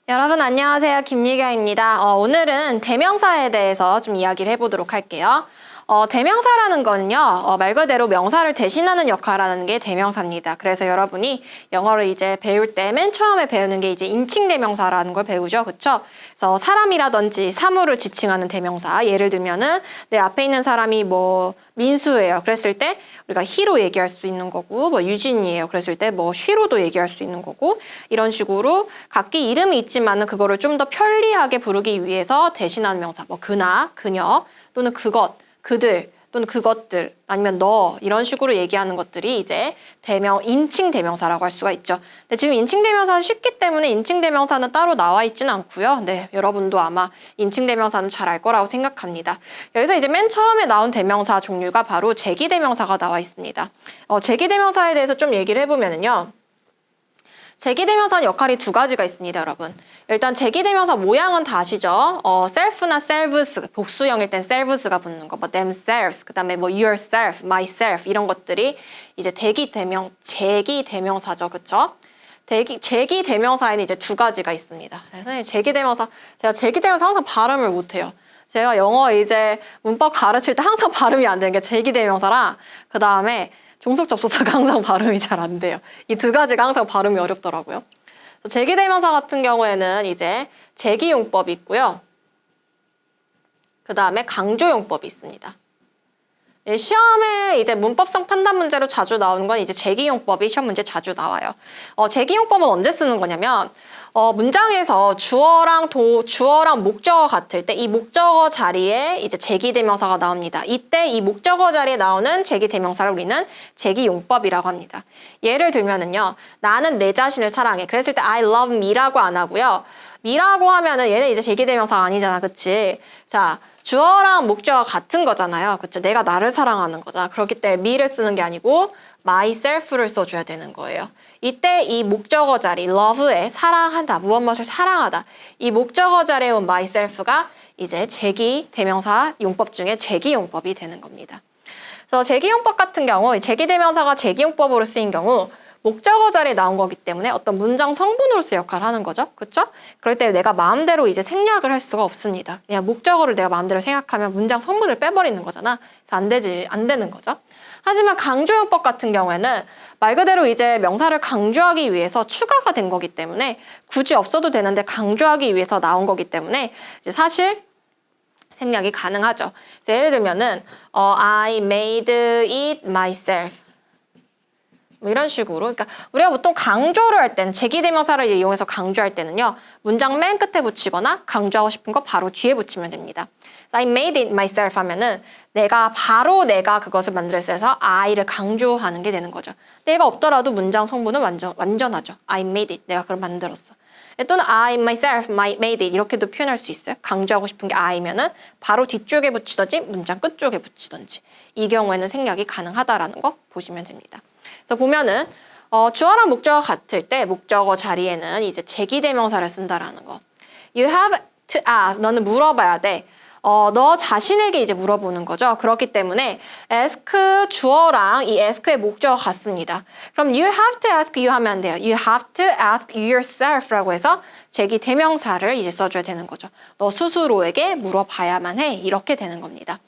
여러분 안녕하세요. 김유경입니다. 오늘은 대명사에 대해서 좀 이야기를 해보도록 할게요. 대명사라는 거는요, 말 그대로 명사를 대신하는 역할을 하는 게 대명사입니다. 그래서 여러분이 영어를 이제 배울 때 맨 처음에 배우는 게 이제 인칭 대명사라는 걸 배우죠. 그쵸? 그래서 사람이라든지 사물을 지칭하는 대명사. 예를 들면은 내 앞에 있는 사람이 뭐 민수예요. 그랬을 때 우리가 he로 얘기할 수 있는 거고, 뭐 유진이에요. 그랬을 때 뭐 she로도 얘기할 수 있는 거고, 이런 식으로 각기 이름이 있지만은 그거를 좀 더 편리하게 부르기 위해서 대신하는 명사. 뭐 그나, 그녀 또는 그것. 그들 또는 그것들 아니면 너 이런 식으로 얘기하는 것들이 이제 인칭 대명사라고 할 수가 있죠. 근데 지금 인칭 대명사는 쉽기 때문에 인칭 대명사는 따로 나와 있지는 않고요. 네, 여러분도 아마 인칭 대명사는 잘 알 거라고 생각합니다. 여기서 이제 맨 처음에 나온 대명사 종류가 바로 제기 대명사가 나와 있습니다. 제기 대명사에 대해서 좀 얘기를 해보면은요. 제기대명사는 역할이 두 가지가 있습니다, 여러분. 일단 제기대명사 모양은 다 아시죠? self나 selves, 복수형일 땐 selves가 붙는 거, 뭐 themselves, 그 다음에 뭐 yourself, myself 이런 것들이 이제 제기대명사죠, 그쵸? 제기대명사에는 이제 두 가지가 있습니다. 그래서 제가 제기대명사 항상 발음을 못해요. 제가 영어 이제 문법 가르칠 때 항상 발음이 안 되는 게 제기대명사랑 그 다음에 종속 접속사가 항상 발음이 잘 안 돼요. 이 두 가지가 항상 발음이 어렵더라고요. 제기대명사 같은 경우에는 이제 제기용법이 있고요. 그 다음에 강조용법이 있습니다. 시험에 이제 문법성 판단 문제로 자주 나오는 건 이제 제기용법이 시험 문제 자주 나와요. 제기용법은 언제 쓰는 거냐면 문장에서 주어랑 목적어 같을 때 이 목적어 자리에 이제 제기대명사가 나옵니다. 이때 이 목적어 자리에 나오는 제기대명사를 우리는 제기용법이라고 합니다. 예를 들면은요, 나는 내 자신을 사랑해. 그랬을 때 I love me라고 안 하고요. me라고 하면은 얘는 이제 제기대명사가 아니잖아, 그치? 자, 주어랑 목적어가 같은 거잖아요, 그쵸? 내가 나를 사랑하는 거잖아. 그렇기 때문에 me를 쓰는 게 아니고 myself를 써줘야 되는 거예요. 이때 이 목적어 자리, love에 사랑한다, 무엇을 사랑하다. 이 목적어 자리에 온 myself가 이제 제기대명사 용법 중에 제기용법이 되는 겁니다. 그래서 제기용법 같은 경우, 제기대명사가 제기용법으로 쓰인 경우 목적어 자리에 나온 거기 때문에 어떤 문장 성분으로서 역할을 하는 거죠. 그렇죠? 그럴 때 내가 마음대로 이제 생략을 할 수가 없습니다. 그냥 목적어를 내가 마음대로 생각하면 문장 성분을 빼버리는 거잖아. 그래서 안 되는 거죠. 하지만 강조용법 같은 경우에는 말 그대로 이제 명사를 강조하기 위해서 추가가 된 거기 때문에 굳이 없어도 되는데 강조하기 위해서 나온 거기 때문에 이제 사실 생략이 가능하죠. 예를 들면은 I made it myself. 뭐 이런 식으로. 그러니까 우리가 보통 강조를 할 때는 제기대명사를 이용해서 강조할 때는요. 문장 맨 끝에 붙이거나 강조하고 싶은 거 바로 뒤에 붙이면 됩니다. I made it myself 하면은 내가 그것을 만들었어요. 해서 I를 강조하는 게 되는 거죠. 내가 없더라도 문장 성분은 완전하죠. I made it. 내가 그걸 만들었어. 또는 I myself made it 이렇게도 표현할 수 있어요. 강조하고 싶은 게 I면은 바로 뒤쪽에 붙이든지 문장 끝쪽에 붙이든지 이 경우에는 생략이 가능하다라는 거 보시면 됩니다. 그래서 보면은 주어랑 목적어가 같을 때 목적어 자리에는 이제 제기대명사를 쓴다라는 거. You have to ask. 너는 물어봐야 돼. 너 자신에게 이제 물어보는 거죠. 그렇기 때문에 ask 주어랑 이 ask의 목적어 같습니다. 그럼 you have to ask you 하면 안 돼요. You have to ask yourself라고 해서 제기대명사를 이제 써줘야 되는 거죠. 너 스스로에게 물어봐야만 해. 이렇게 되는 겁니다.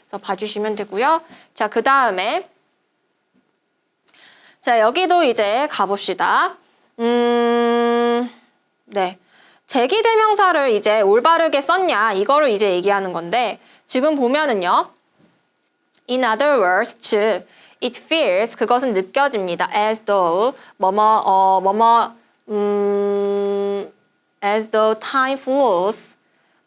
그래서 봐주시면 되고요. 자, 그 다음에 자, 여기도 이제 가봅시다. 네. 제기대명사를 이제 올바르게 썼냐, 이거를 이제 얘기하는 건데, 지금 보면은요. In other words, 즉, it feels, 그것은 느껴집니다. As though, as though time flows,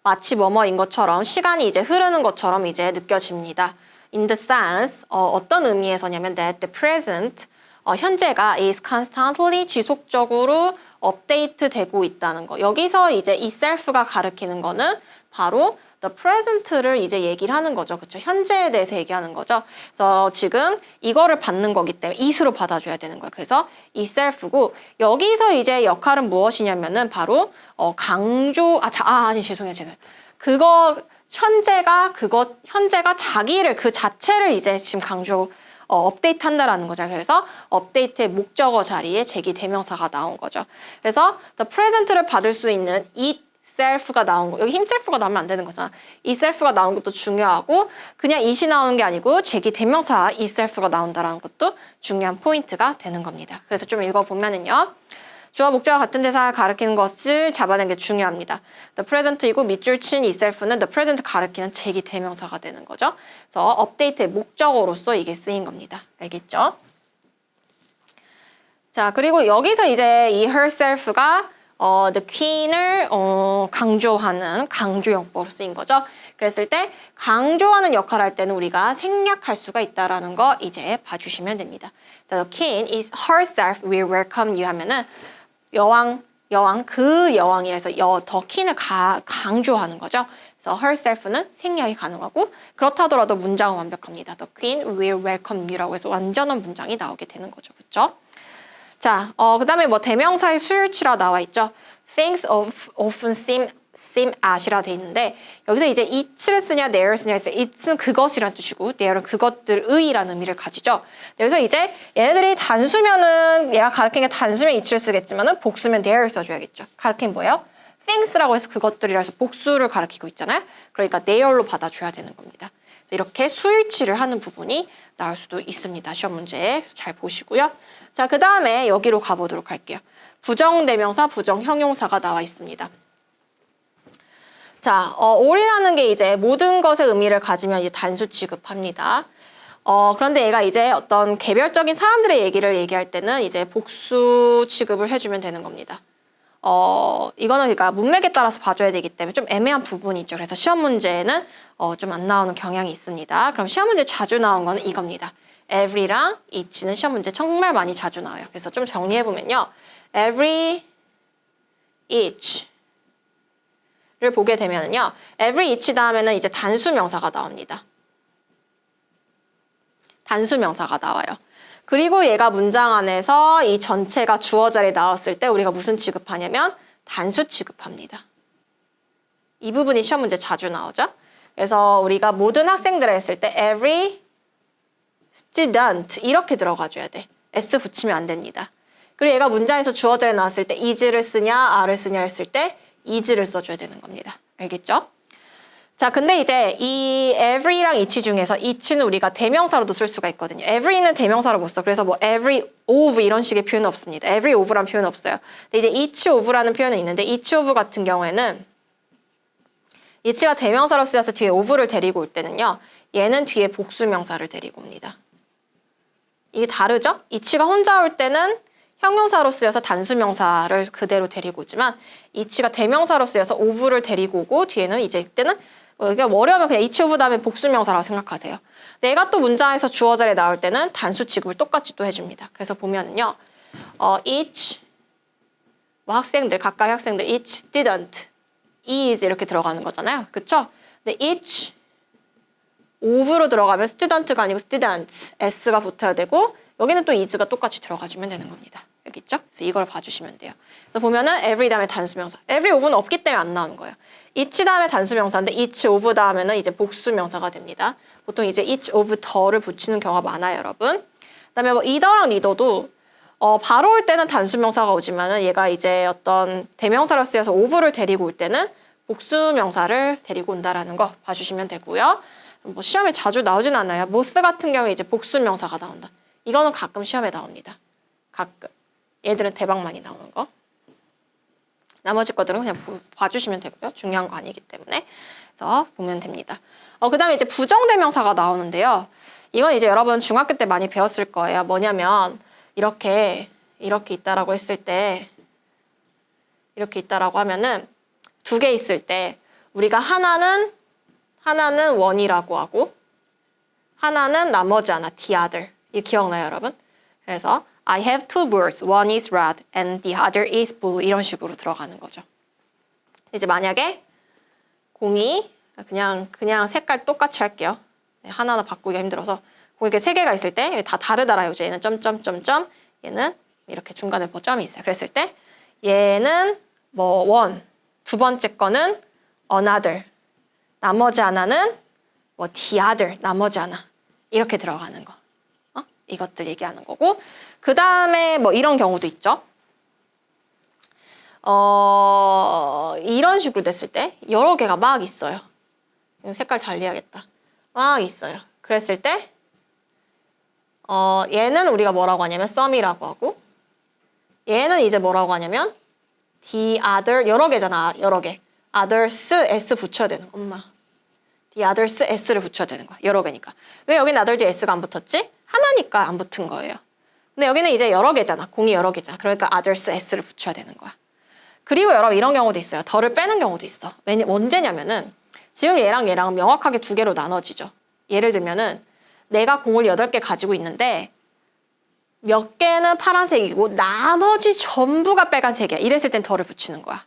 마치 뭐뭐인 것처럼, 시간이 이제 흐르는 것처럼 이제 느껴집니다. In the sense, 어떤 의미에서냐면, that the present, 현재가 is constantly 지속적으로 업데이트 되고 있다는 거. 여기서 이제 이 self가 가리키는 거는 바로 the present를 이제 얘기를 하는 거죠. 그렇죠? 현재에 대해서 얘기하는 거죠. 그래서 지금 이거를 받는 거기 때문에 it으로 받아줘야 되는 거예요. 그래서 이 self고 여기서 이제 역할은 무엇이냐면은 바로 죄송해요. 현재가 자기를 그 자체를 이제 지금 업데이트 한다라는 거죠. 그래서 업데이트의 목적어 자리에 제기 대명사가 나온 거죠. 그래서 the present를 받을 수 있는 itself가 나온 거. 여기 himself가 나오면 안 되는 거잖아. itself가 나온 것도 중요하고 그냥 it이 나오는 게 아니고 제기 대명사 itself가 나온다라는 것도 중요한 포인트가 되는 겁니다. 그래서 좀 읽어보면은요. 주어 목적어 같은 대상을 가리키는 것을 잡아내는 게 중요합니다. The present이고 밑줄 친 itself는 the present 가리키는 제기 대명사가 되는 거죠. 그래서 업데이트의 목적어로서 이게 쓰인 겁니다. 알겠죠? 자, 그리고 여기서 이제 이 herself가 the queen을 강조하는 강조용법으로 쓰인 거죠. 그랬을 때 강조하는 역할을 할 때는 우리가 생략할 수가 있다라는 거 이제 봐주시면 됩니다. The king is herself will welcome you 하면은 여왕, 그 여왕이라서 더 퀸을 강조하는 거죠. 그래서 herself는 생략이 가능하고 그렇다 하더라도 문장은 완벽합니다. The queen will welcome you라고 해서 완전한 문장이 나오게 되는 거죠. 그렇죠? 자, 그 다음에 뭐 대명사의 수일치라 나와 있죠. Things often seem as이라 돼 있는데 여기서 이제 it를 쓰냐 there를 쓰냐 했을 때 it은 그것이라는 뜻이고 there는 그것들의라는 의미를 가지죠. 그래서 이제 얘네들이 단수면은 얘가 가리키는 게 단수면 it를 쓰겠지만은 복수면 there를 써줘야겠죠. 가리키는 뭐예요? things라고 해서 그것들이라 해서 복수를 가리키고 있잖아요. 그러니까 there로 받아줘야 되는 겁니다. 이렇게 수일치를 하는 부분이 나올 수도 있습니다. 시험 문제에 잘 보시고요. 자, 그 다음에 여기로 가보도록 할게요. 부정대명사, 부정형용사가 나와 있습니다. 자, all이라는 게 이제 모든 것의 의미를 가지면 이제 단수 취급합니다. 그런데 얘가 이제 어떤 개별적인 사람들의 얘기를 얘기할 때는 이제 복수 취급을 해주면 되는 겁니다. 이거는 그러니까 문맥에 따라서 봐줘야 되기 때문에 좀 애매한 부분이 있죠. 그래서 시험 문제에는 좀 안 나오는 경향이 있습니다. 그럼 시험 문제 자주 나온 거는 이겁니다. every랑 each는 시험 문제 정말 많이 자주 나와요. 그래서 좀 정리해보면요. every, each 를 보게 되면요. every, each 다음에는 이제 단수 명사가 나옵니다. 단수 명사가 나와요. 그리고 얘가 문장 안에서 이 전체가 주어 자리에 나왔을 때 우리가 무슨 취급하냐면 단수 취급합니다. 이 부분이 시험 문제 자주 나오죠. 그래서 우리가 모든 학생들을 했을 때 every student 이렇게 들어가줘야 돼. s 붙이면 안 됩니다. 그리고 얘가 문장에서 주어 자리에 나왔을 때 is를 쓰냐 are를 쓰냐 했을 때 is를 써줘야 되는 겁니다. 알겠죠? 자, 근데 이제 이 every랑 each 중에서 each는 우리가 대명사로도 쓸 수가 있거든요. every는 대명사로 못 써. 그래서 뭐 every of 이런 식의 표현은 없습니다. every of라는 표현은 없어요. 근데 이제 each of라는 표현은 있는데 each of 같은 경우에는 each가 대명사로 쓰여서 뒤에 of를 데리고 올 때는요. 얘는 뒤에 복수명사를 데리고 옵니다. 이게 다르죠? each가 혼자 올 때는 형용사로 쓰여서 단수명사를 그대로 데리고 오지만 each가 대명사로 쓰여서 of를 데리고 오고 뒤에는 이제 이때는 그러니까 어려우면 그냥 each of 다음에 복수명사라고 생각하세요. 내가 또 문장에서 주어 자리에 나올 때는 단수 취급을 똑같이 또 해줍니다. 그래서 보면은요, each 뭐 학생들 각각의 학생들 each didn't, is 이렇게 들어가는 거잖아요. 그렇죠? 근데 each of로 들어가면 student가 아니고 students, s가 붙어야 되고 여기는 또 is가 똑같이 들어가주면 되는 겁니다. 여기 있죠? 그래서 이걸 봐주시면 돼요. 그래서 보면은 every 다음에 단수명사. every of는 없기 때문에 안 나오는 거예요. each 다음에 단수명사인데 each of 다음에는 이제 복수명사가 됩니다. 보통 이제 each of the를 붙이는 경우가 많아요, 여러분. 그다음에 뭐 either랑 neither도 바로 올 때는 단수명사가 오지만은 얘가 이제 어떤 대명사로 쓰여서 of를 데리고 올 때는 복수명사를 데리고 온다라는 거 봐주시면 되고요. 뭐 시험에 자주 나오진 않아요. both 같은 경우에 이제 복수명사가 나온다. 이거는 가끔 시험에 나옵니다. 가끔. 얘들은 대박 많이 나오는 거. 나머지 것들은 그냥 봐주시면 되고요. 중요한 거 아니기 때문에. 그래서 보면 됩니다. 그 다음에 이제 부정대명사가 나오는데요. 이건 이제 여러분 중학교 때 많이 배웠을 거예요. 뭐냐면 이렇게 있다라고 했을 때 이렇게 있다라고 하면은 두 개 있을 때 우리가 하나는 one이라고 하고 하나는 나머지 하나 the other. 이 기억나요, 여러분? 그래서 I have two birds. One is red and the other is blue. 이런 식으로 들어가는 거죠. 이제 만약에 공이 그냥 색깔 똑같이 할게요. 하나하나 바꾸기가 힘들어서 공이 이렇게 세 개가 있을 때 다 다르더라요. 얘는 점점점점 얘는 이렇게 중간에 뭐 점이 있어요. 그랬을 때 얘는 뭐 one, 두 번째 거는 another, 나머지 하나는 뭐 the other, 나머지 하나 이렇게 들어가는 거. 이것들 얘기하는 거고 그 다음에 뭐 이런 경우도 있죠. 이런 식으로 됐을 때 여러 개가 막 있어요. 색깔 달리야겠다. 막 있어요. 그랬을 때 얘는 우리가 뭐라고 하냐면 some이라고 하고 얘는 이제 뭐라고 하냐면 the other 여러 개잖아. 여러 개. others s 붙여야 되는 거. 엄마. the others s를 붙여야 되는 거야. 여러 개니까. 왜 여기는 other 뒤에 s가 안 붙었지? 하나니까 안 붙은 거예요. 근데 여기는 이제 여러 개잖아. 공이 여러 개잖아. 그러니까 others s를 붙여야 되는 거야. 그리고 여러분 이런 경우도 있어요. 덜을 빼는 경우도 있어. 언제냐면은 지금 얘랑 얘랑 명확하게 두 개로 나눠지죠. 예를 들면은 내가 공을 8개 가지고 있는데 몇 개는 파란색이고 나머지 전부가 빨간색이야. 이랬을 땐 덜을 붙이는 거야.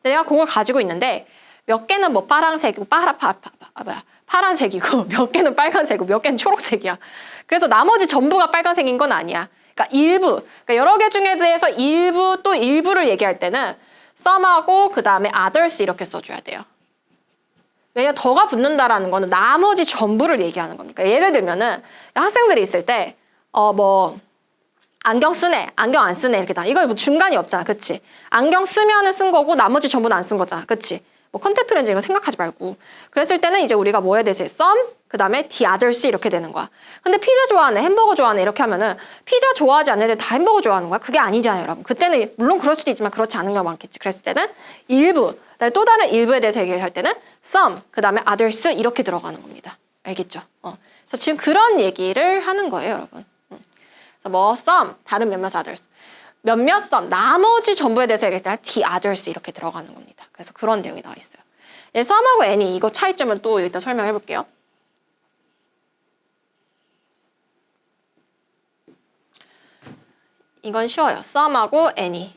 내가 공을 가지고 있는데 몇 개는 뭐 파란색이고 파란색이고 몇 개는 빨간색이고 몇 개는 초록색이야. 그래서 나머지 전부가 빨간색인 건 아니야. 그러니까 일부, 그러니까 여러 개 중에 대해서 일부 또 일부를 얘기할 때는 some하고 그 다음에 others 이렇게 써줘야 돼요. 왜냐면 더가 붙는다라는 거는 나머지 전부를 얘기하는 겁니다. 예를 들면은 학생들이 있을 때 뭐 안경 쓰네, 안경 안 쓰네 이렇게 다. 이거 뭐 중간이 없잖아, 그치? 안경 쓰면은 쓴 거고 나머지 전부는 안 쓴 거잖아, 그치? 뭐 컨택트 렌즈 이런 거 생각하지 말고. 그랬을 때는 이제 우리가 뭐에 대해서 some, 그 다음에 the others 이렇게 되는 거야. 근데 피자 좋아하네, 햄버거 좋아하네 이렇게 하면은 피자 좋아하지 않는 애들 다 햄버거 좋아하는 거야? 그게 아니잖아요, 여러분. 그때는 물론 그럴 수도 있지만 그렇지 않은 경우가 많겠지. 그랬을 때는 일부, 또 다른 일부에 대해서 얘기할 때는 some, 그 다음에 others 이렇게 들어가는 겁니다. 알겠죠? 그래서 지금 그런 얘기를 하는 거예요, 여러분. 그래서 뭐 some, 다른 몇몇 others. 몇몇 some, 나머지 전부에 대해서 얘기할 때는 the others 이렇게 들어가는 겁니다. 그래서 그런 내용이 나와 있어요. some하고 any 이거 차이점은 또 일단 설명해 볼게요. 이건 쉬워요. some하고 any.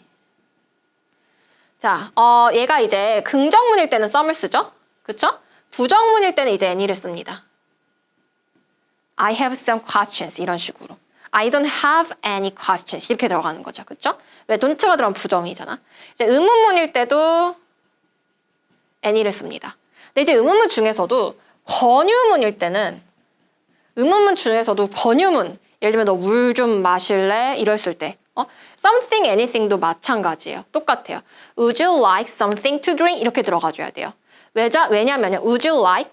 자, 얘가 이제 긍정문일 때는 some을 쓰죠? 그쵸? 부정문일 때는 이제 any를 씁니다. I have some questions 이런 식으로. I don't have any questions 이렇게 들어가는 거죠. 그쵸? 왜 don't가 들어가면 부정이잖아. 이제 의문문일 때도 any를 씁니다. 근데 이제 의문문 중에서도 권유문일 때는 의문문 중에서도 권유문 예를 들면 너 물 좀 마실래? 이랬을 때 something, anything도 마찬가지예요. 똑같아요. Would you like something to drink? 이렇게 들어가줘야 돼요. 왜냐면요. Would you like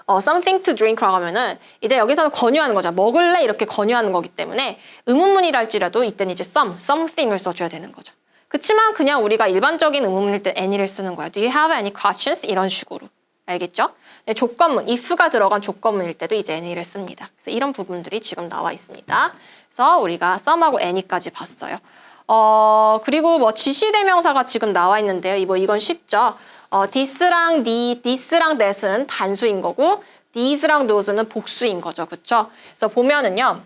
something to drink라고 하면은 이제 여기서는 권유하는 거죠. 먹을래? 이렇게 권유하는 거기 때문에 의문문이랄지라도 이때는 이제 something을 써줘야 되는 거죠. 그치만 그냥 우리가 일반적인 의문문일 때 any를 쓰는 거야. Do you have any questions? 이런 식으로. 알겠죠? 네, 조건문, if가 들어간 조건문일 때도 이제 any를 씁니다. 그래서 이런 부분들이 지금 나와 있습니다. 그래서 우리가 some하고 any까지 봤어요. 그리고 뭐 지시대명사가 지금 나와 있는데요. 이건 쉽죠? this랑 that은 단수인 거고 these랑 those는 복수인 거죠. 그쵸? 그래서 보면은요.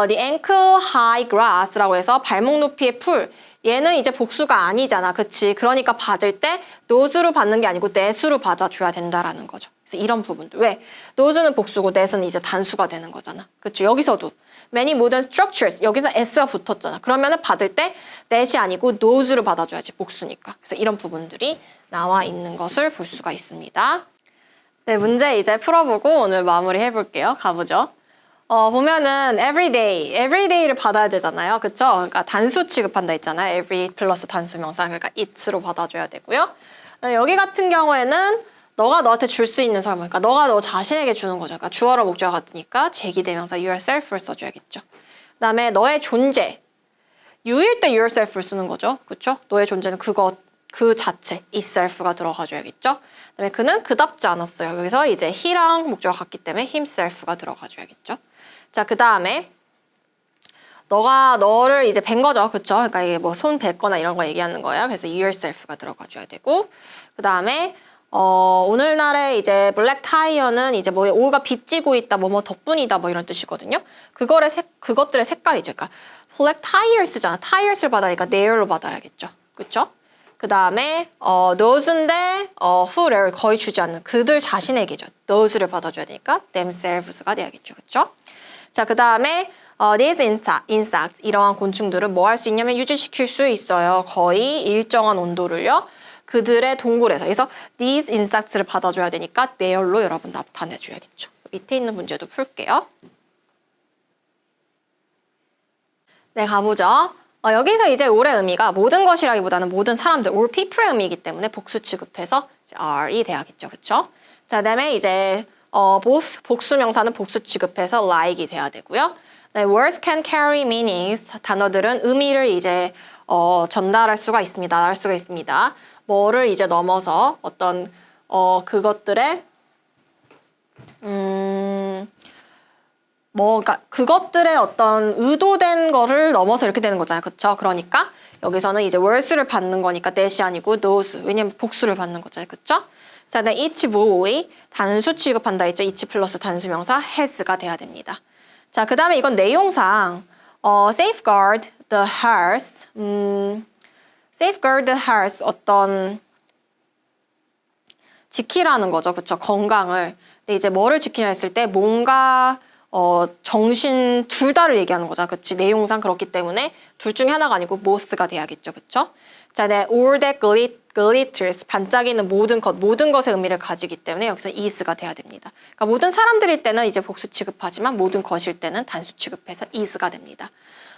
the ankle high grass라고 해서 발목 높이의 풀. 얘는 이제 복수가 아니잖아. 그치? 그러니까 받을 때 those로 받는 게 아니고 that으로 받아줘야 된다라는 거죠. 그래서 이런 부분들. 왜? those는 복수고 that은 이제 단수가 되는 거잖아. 그치? 여기서도 many modern structures. 여기서 s가 붙었잖아. 그러면은 받을 때 that이 아니고 those로 받아줘야지. 복수니까. 그래서 이런 부분들이 나와 있는 것을 볼 수가 있습니다. 네, 문제 이제 풀어보고 오늘 마무리 해볼게요. 가보죠. 보면은 everyday를 받아야 되잖아요. 그쵸? 그러니까 단수 취급한다 했잖아요. every 플러스 단수명사. 그러니까 it로 받아줘야 되고요. 여기 같은 경우에는 너가 너한테 줄 수 있는 선물. 그러니까 너가 너 자신에게 주는 거죠. 그러니까 주어로 목적어 같으니까 제기대명사 yourself를 써줘야겠죠. 그 다음에 너의 존재. you일 때 yourself를 쓰는 거죠. 그쵸? 너의 존재는 그 자체, itself가 들어가줘야겠죠. 그다음에 그는 그답지 않았어요. 여기서 이제 he랑 목적어가 같기 때문에 himself가 들어가줘야겠죠. 자, 그 다음에 너가 너를 이제 뵌 거죠. 그쵸? 그러니까 이게 뭐 손 뱉거나 이런 거 얘기하는 거예요. 그래서 yourself가 들어가줘야 되고 그 다음에 오늘날의 이제 블랙 타이어는 이제 뭐 오가 빚지고 있다, 뭐 덕분이다, 뭐 이런 뜻이거든요. 그것들의 색깔이죠. 그러니까 블랙 타이어스잖아. 타이어스를 받아니까 their로 받아야겠죠. 그쵸? 그 다음에 those인데 who를 거의 주지 않는 그들 자신에게죠. those를 받아줘야 되니까 themselves가 돼야겠죠. 그쵸? 자, 그 다음에 these insects 이러한 곤충들은 뭐 할 수 있냐면 유지시킬 수 있어요. 거의 일정한 온도를요. 그들의 동굴에서. 그래서 these insects를 받아줘야 되니까 there로 여러분 나타내줘야겠죠. 밑에 있는 문제도 풀게요. 네, 가보죠. 여기서 이제 all의 의미가 모든 것이라기보다는 모든 사람들, all people의 의미이기 때문에 복수 취급해서 are이 돼야겠죠. 그쵸? 자, 그다음에 이제 both 복수명사는 복수 취급해서 like이 돼야 되고요. 네, words can carry meanings. 단어들은 의미를 이제 전달할 수가 있습니다. 할 수가 있습니다. 뭐를 이제 넘어서 어떤 그것들의 그러니까 그것들의 어떤 의도된 거를 넘어서 이렇게 되는 거잖아요. 그쵸? 그러니까 여기서는 이제 words를 받는 거니까 that이 아니고 those. 왜냐면 복수를 받는 거잖아요. 그쵸? 자, 네, each boy 단수 취급한다 했죠. each 플러스 단수명사 has가 돼야 됩니다. 자, 그 다음에 이건 내용상 safeguard the health, safeguard the health 어떤 지키라는 거죠. 그쵸? 건강을. 근데 이제 뭐를 지키냐 했을 때 뭔가 정신 둘 다를 얘기하는 거잖아. 그치? 내용상 그렇기 때문에 둘 중에 하나가 아니고 both가 돼야겠죠. 그쵸? 자, 네, all that glitters, 반짝이는 모든 것의 의미를 가지기 때문에 여기서 is가 돼야 됩니다. 그러니까 모든 사람들일 때는 이제 복수 취급하지만 모든 것일 때는 단수 취급해서 is가 됩니다.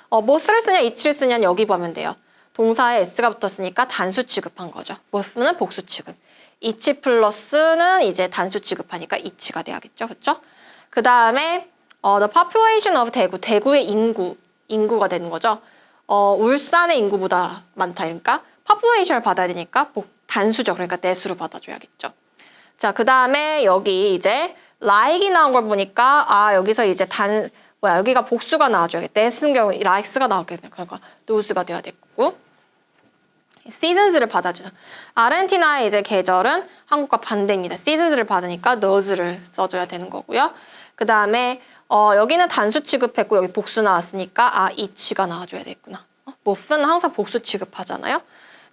both를 쓰냐 each를 쓰냐는 여기 보면 돼요. 동사에 s가 붙었으니까 단수 취급한 거죠. both는 복수 취급. each 플러스는 이제 단수 취급하니까 each가 돼야겠죠. 그쵸? 그 다음에 the population of 대구의 인구가 되는 거죠. 울산의 인구보다 많다. 그러니까 population을 받아야 되니까 단수죠. 그러니까 that으로 받아줘야겠죠. 자, 그 다음에 여기 이제 like이 나온 걸 보니까 여기서 이제 여기가 복수가 나와줘야겠다. that은 경우 likes가 나오겠네. 그러니까 those가 돼야 되고 seasons를 받아주죠. 아르헨티나의 이제 계절은 한국과 반대입니다. seasons를 받으니까 those를 써줘야 되는 거고요. 그 다음에 여기는 단수 취급했고 여기 복수 나왔으니까 each가 나와줘야 되겠구나. both는 항상 복수 취급하잖아요.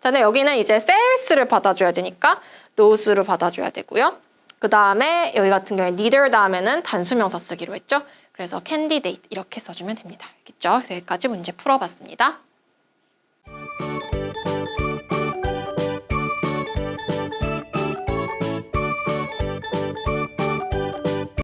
자, 근데 여기는 이제 sales를 받아줘야 되니까 those를 받아줘야 되고요. 그 다음에 여기 같은 경우에 neither 다음에는 단수명사 쓰기로 했죠. 그래서 candidate 이렇게 써주면 됩니다. 알겠죠? 그래서 여기까지 문제 풀어봤습니다.